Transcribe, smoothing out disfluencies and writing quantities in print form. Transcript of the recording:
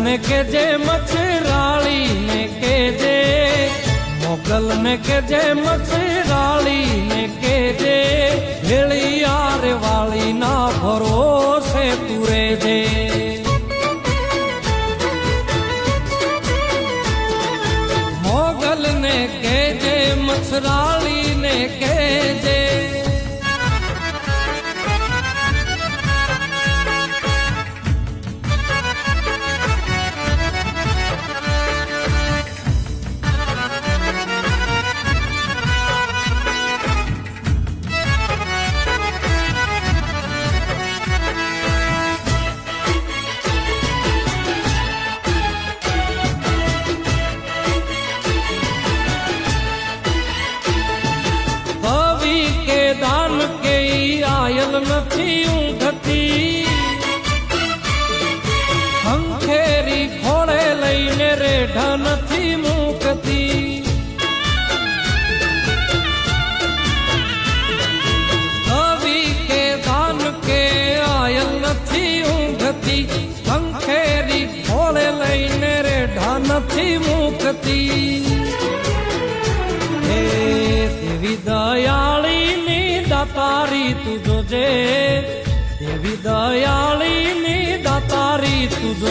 ને કેજે મચ્છરાળી ને કેજે, મોગલ ને કેજે મચ્છરાળી ને કેજે, ભેળિયાર વાળી ના ભરોસે તું રેજે. મોગલ ને કેજે મચ્છરાળી ને કેજે, દાન કે આયલ નથી ઊંઘતી, ખંખેરી ખોળે લઈને રેઢા નથી મૂકતી. કવિ કે દાન કે આયલ નથી ઊંઘતી, ખંખેરી ખોળે લઈને રેઢા નથી મૂકતી. હે દેવી દયાળી દાતારી તું જોજે, દેવી દયાળી ની દાતારી તું જોજે.